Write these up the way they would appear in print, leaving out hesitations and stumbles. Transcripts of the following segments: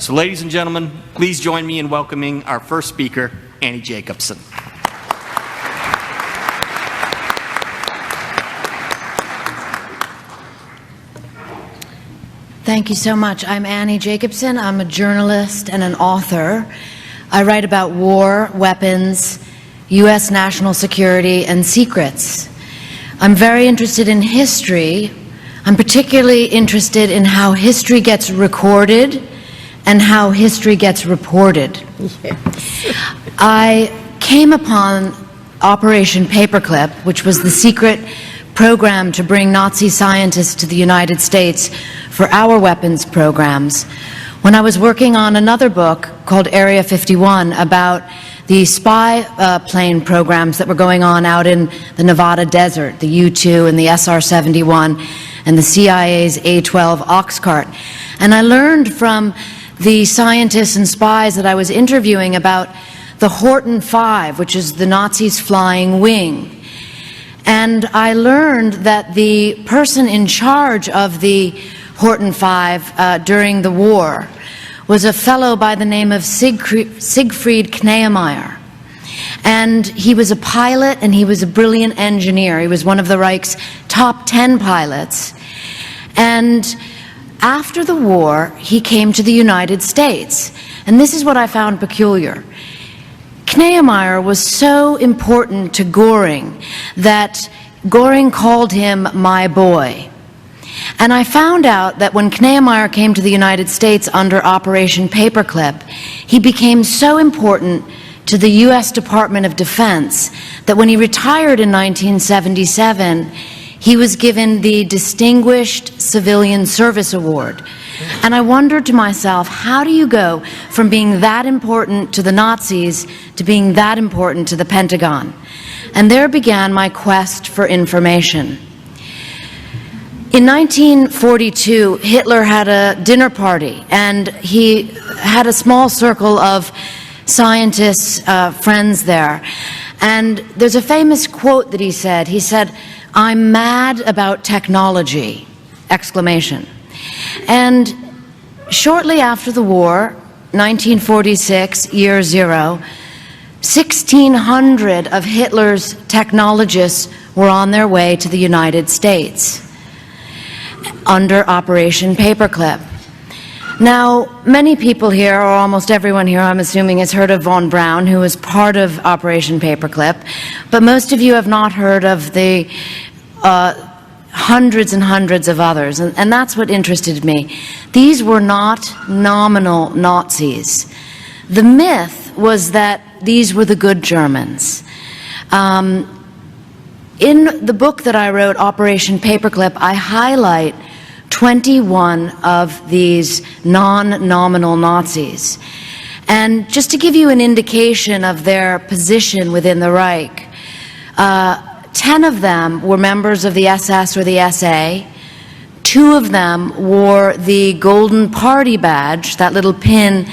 So ladies and gentlemen, please join me in welcoming our first speaker, Annie Jacobsen. Thank you so much. I'm Annie Jacobsen. I'm a journalist and an author. I write about war, weapons, U.S. national security, and secrets. I'm very interested in history. I'm particularly interested in how history gets recorded and how history gets reported. Yes. I came upon Operation Paperclip, which was the secret program to bring Nazi scientists to the United States for our weapons programs, when I was working on another book called Area 51 about the spy plane programs that were going on out in the Nevada desert, the U-2 and the SR-71 and the CIA's A-12 Oxcart. And I learned from the scientists and spies that I was interviewing about the Horton 5, which is the Nazis' flying wing. And I learned that the person in charge of the Horton 5 during the war was a fellow by the name of Siegfried Kneemeyer. And he was a pilot and he was a brilliant engineer. He was one of the Reich's top 10 pilots. And after the war, he came to the United States. And this is what I found peculiar. Kneemeyer was so important to Göring that Göring called him my boy. And I found out that when Kneemeyer came to the United States under Operation Paperclip, he became so important to the U.S. Department of Defense that when he retired in 1977, he was given the Distinguished Civilian Service Award. And I wondered to myself, how do you go from being that important to the Nazis to being that important to the Pentagon? And there began my quest for information. In 1942, Hitler had a dinner party, and he had a small circle of scientists, friends there. And there's a famous quote that he said. He said, "I'm mad about technology!" exclamation. And shortly after the war, 1946, year zero, 1,600 of Hitler's technologists were on their way to the United States under Operation Paperclip. Now, many people here, or almost everyone here, I'm assuming, has heard of von Braun, who was part of Operation Paperclip, but most of you have not heard of the hundreds and hundreds of others, and that's what interested me. These were not nominal Nazis. The myth was that these were the good Germans. In the book that I wrote, Operation Paperclip, I highlight 21 of these non-nominal Nazis. And just to give you an indication of their position within the Reich, 10 of them were members of the SS or the SA. 2 of them wore the Golden Party badge, that little pin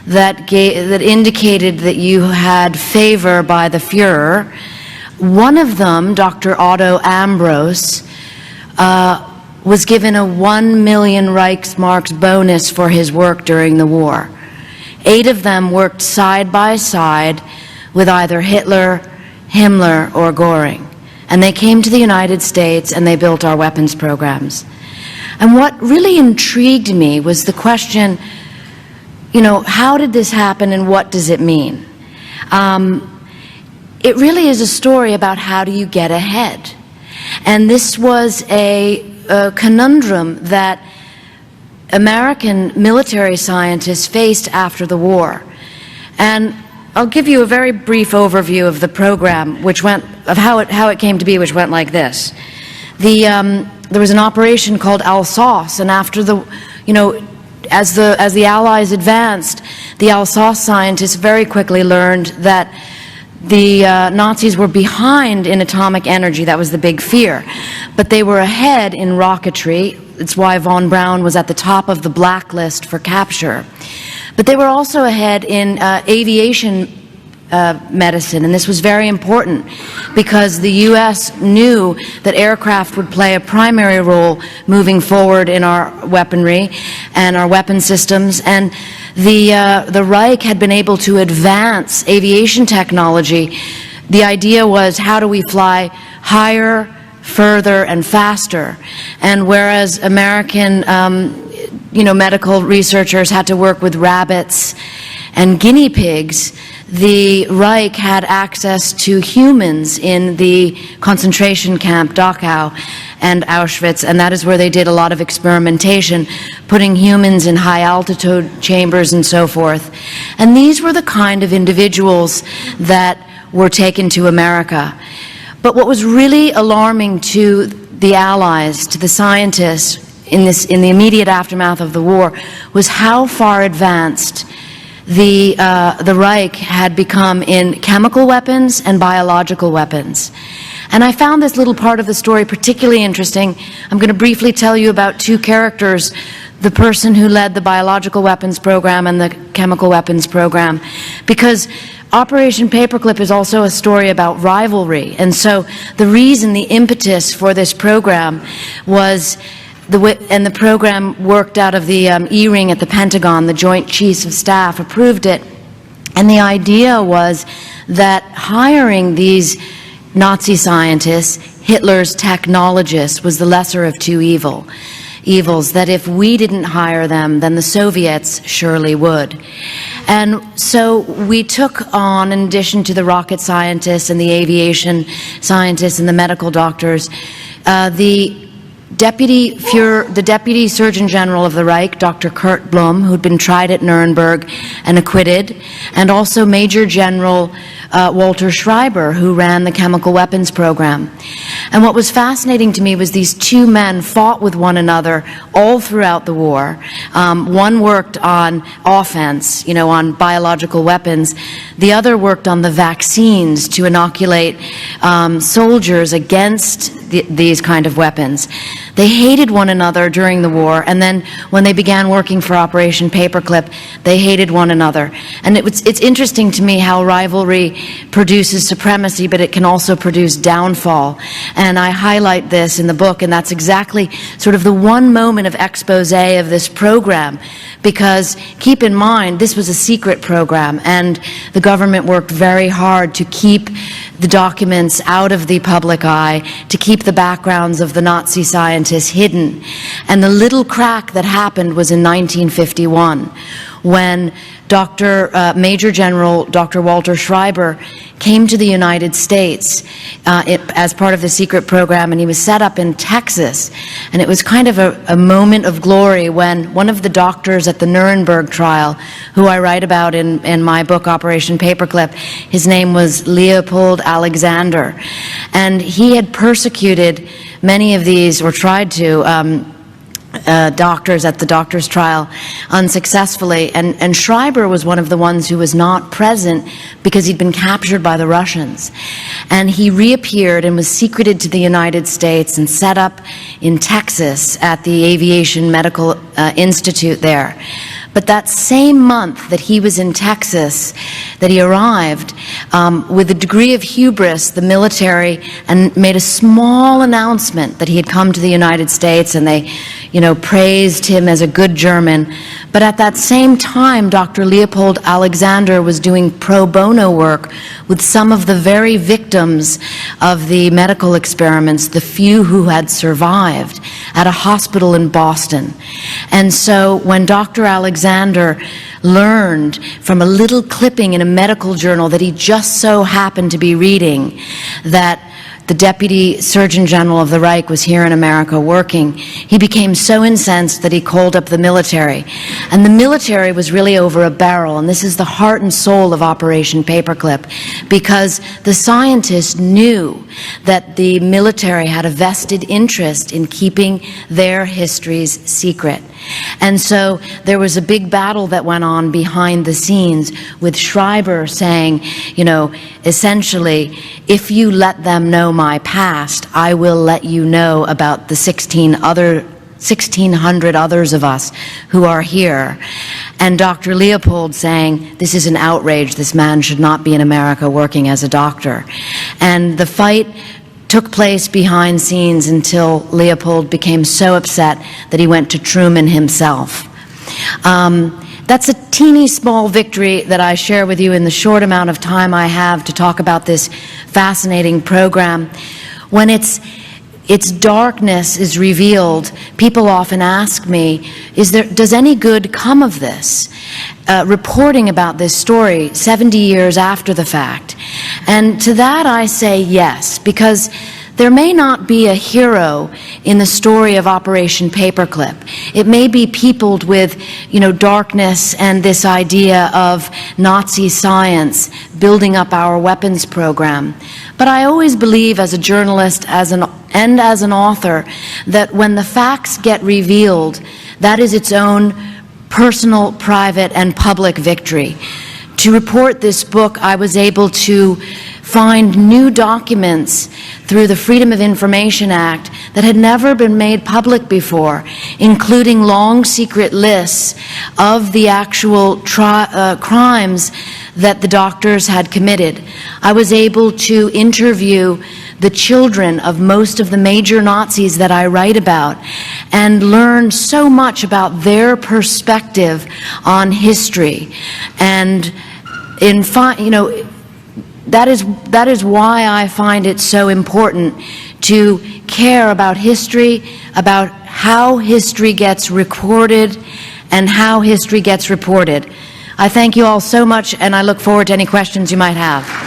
that indicated that you had favor by the Fuhrer. One of them, Dr. Otto Ambros, was given a 1 million Reichsmarks bonus for his work during the war. 8 of them worked side by side with either Hitler, Himmler, or Göring. And they came to the United States and they built our weapons programs. And what really intrigued me was the question, you know, how did this happen and what does it mean? It really is a story about how do you get ahead. And this was a conundrum that American military scientists faced after the war. And I'll give you a very brief overview of the program, which went, of how it came to be, which went like this. There was an operation called Alsace, and after the, you know, as the Allies advanced, the Alsace scientists very quickly learned that the Nazis were behind in atomic energy. That was the big fear. But they were ahead in rocketry. It's why von Braun was at the top of the blacklist for capture. But they were also ahead in aviation medicine, and this was very important because the U.S. knew that aircraft would play a primary role moving forward in our weaponry and our weapon systems, and the Reich had been able to advance aviation technology. The idea was, how do we fly higher, further, and faster? And whereas American medical researchers had to work with rabbits and guinea pigs, the Reich had access to humans in the concentration camp Dachau and Auschwitz, and that is where they did a lot of experimentation, putting humans in high altitude chambers and so forth. And these were the kind of individuals that were taken to America. But what was really alarming to the Allies, to the scientists in the immediate aftermath of the war, was how far advanced the Reich had become in chemical weapons and biological weapons. And I found this little part of the story particularly interesting. I'm going to briefly tell you about two characters, the person who led the biological weapons program and the chemical weapons program, because Operation Paperclip is also a story about rivalry. And so the reason, the impetus for this program was and the program worked out of the E-ring at the Pentagon. The Joint Chiefs of Staff approved it. And the idea was that hiring these Nazi scientists, Hitler's technologists, was the lesser of two evils, that if we didn't hire them, then the Soviets surely would. And so we took on, in addition to the rocket scientists and the aviation scientists and the medical doctors, the Deputy Surgeon General of the Reich, Dr. Kurt Blum, who'd been tried at Nuremberg and acquitted, and also Major General Walter Schreiber, who ran the chemical weapons program. And what was fascinating to me was these two men fought with one another all throughout the war. One worked on offense, on biological weapons. The other worked on the vaccines to inoculate soldiers against these kind of weapons. They hated one another during the war, and then when they began working for Operation Paperclip, they hated one another. And it's interesting to me how rivalry produces supremacy, but it can also produce downfall. And I highlight this in the book, and that's exactly sort of the one moment of expose of this program, because keep in mind, this was a secret program, and the government worked very hard to keep the documents out of the public eye, to keep the backgrounds of the Nazi scientists hidden. And the little crack that happened was in 1951, when Major General Dr. Walter Schreiber came to the United States as part of the secret program, and he was set up in Texas. And it was kind of a moment of glory when one of the doctors at the Nuremberg trial, who I write about in my book, Operation Paperclip, his name was Leopold Alexander. And he had persecuted many of these, or tried to, doctors at the doctor's trial unsuccessfully, and Schreiber was one of the ones who was not present because he'd been captured by the Russians. And he reappeared and was secreted to the United States and set up in Texas at the Aviation Medical Institute there. But that same month that he was in Texas, that he arrived, with a degree of hubris, the military and made a small announcement that he had come to the United States, and they, praised him as a good German. But at that same time, Dr. Leopold Alexander was doing pro bono work with some of the very victims of the medical experiments, the few who had survived, at a hospital in Boston. And so when Dr. Alexander learned from a little clipping in a medical journal that he just so happened to be reading that the Deputy Surgeon General of the Reich was here in America working, he became so incensed that he called up the military. And the military was really over a barrel, and this is the heart and soul of Operation Paperclip, because the scientists knew that the military had a vested interest in keeping their histories secret. And so there was a big battle that went on behind the scenes with Schreiber saying, essentially, if you let them know my past, I will let you know about the 1,600 others of us who are here. And Dr. Leopold saying, this is an outrage, this man should not be in America working as a doctor. And the fight took place behind scenes until Leopold became so upset that he went to Truman himself. That's a teeny small victory that I share with you in the short amount of time I have to talk about this fascinating program. When its darkness is revealed, people often ask me, does any good come of this? Reporting about this story 70 years after the fact. And to that I say yes, because there may not be a hero in the story of Operation Paperclip. It may be peopled with, darkness and this idea of Nazi science building up our weapons program. But I always believe as a journalist and as an author that when the facts get revealed, that is its own personal, private, and public victory. To report this book, I was able to find new documents through the Freedom of Information Act that had never been made public before, including long secret lists of the actual crimes that the doctors had committed. I was able to interview the children of most of the major Nazis that I write about and learn so much about their perspective on history. And that is why I find it so important to care about history, about how history gets recorded and how history gets reported. I thank you all so much, and I look forward to any questions you might have.